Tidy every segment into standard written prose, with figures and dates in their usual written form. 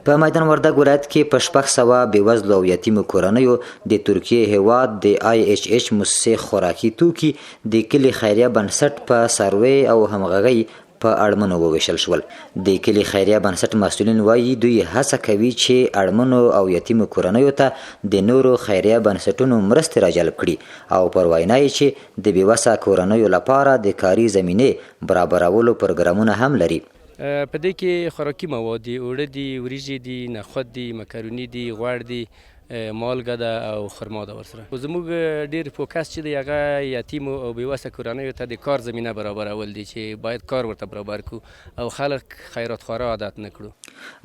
په میدان وردګ ولایت کې په 600 بېوزلو او یتیمو کورنیو د ترکیې هیواد د IHH موسسې خوراکي توکي د کلي خیریه بنسټ په سروې او همغږۍ په اړمنو وویشل شول. د کلي خیریه بنسټ مسؤلین وایي دوی هڅه کوي چې اړمنو او یتیمو کورنیو ته د نورو خیریه بنسټونو مرستې راجلب کړي او پر وینا یې چې د بېوسه کورنیو لپاره د کاري زمینې برابرولو پروګرامونه هم لري. په دې کې خوراکي مواد دي، اوړه دي، وریژې دي، نخود دي، مکروني دي، غوړ دي، مالګه ده او خرما ده ورسره. زموږ ډېر فوکس چې دی هغه یتیمو او بېوسه کورنیو ته د کار زمینه برابرول دي چې باید کار ورته برابر کړو او خلک خیراتخواره عادت نه کړو.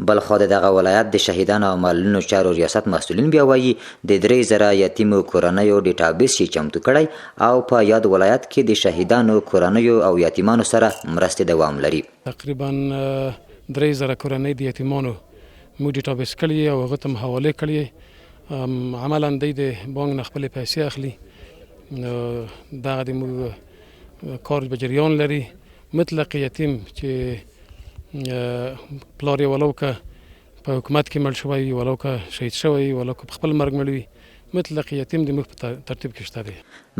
بلخوا د دغه ولایت د شهیدانو او معلولینو چارو ریاست مسؤلین بیا وایي د 3000 یتیمو کورنیو ډیټابیس یې چمتو کړی او په یاد ولایت کې د شهیدانو کورنیو او یتیمانو سره مرستې دوام لري. تقریبا 3000 کورنۍ د یتیمانو موږ ډیټابیس کړی او هغه ته حواله کړی. عملا دی د بانک نه خپلې پیسې اخلي. دغه د موږ کار په جریان لري. مطلق یتیم چې پلار یې ولو که په حکومت کې مړ شوی ولو که شهید شوی ولو که په خپل مرګ مړ وي، مطلق یتیم د موږ په ترتیب کې شته دی.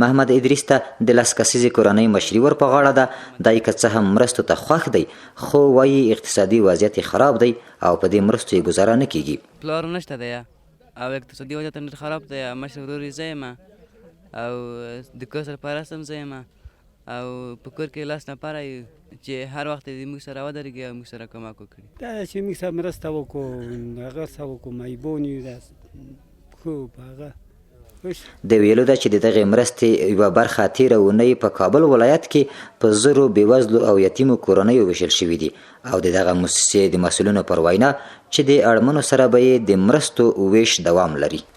محمد ادریس ته د 10 کسیزې کورنۍ مشري ور په غاړه ده. دی که څه هم مرستو ته خوښ دی خو وایي اقتصادي وضعیت خراب دی او په دې مرستو یې ګزاره نه کیږي. پلار نشته دی او اقتصادي وضعیت ډېر خراب دی. مشر ورور یې زه یم او د کور سرپرست هم زه یم او په کور کې 10 نفره یو چې هر وخت د موږ سره ودرېږي او موږ سره کمک وکړي. دا چې موږ سره مرسته وکړو هغه څه وکړو مایبونې ده خو په هغه د ویلو ده چې د دغې مرستې یوه برخه تېره اونۍ په کابل ولایت کې په 1000 بېوزلو او یتیمو کورنیو ویشل شوي دي او د دغه موسسې د مسؤلینو پر وینا چې د اړمنو سره به یې د مرستو ویش دوام لري.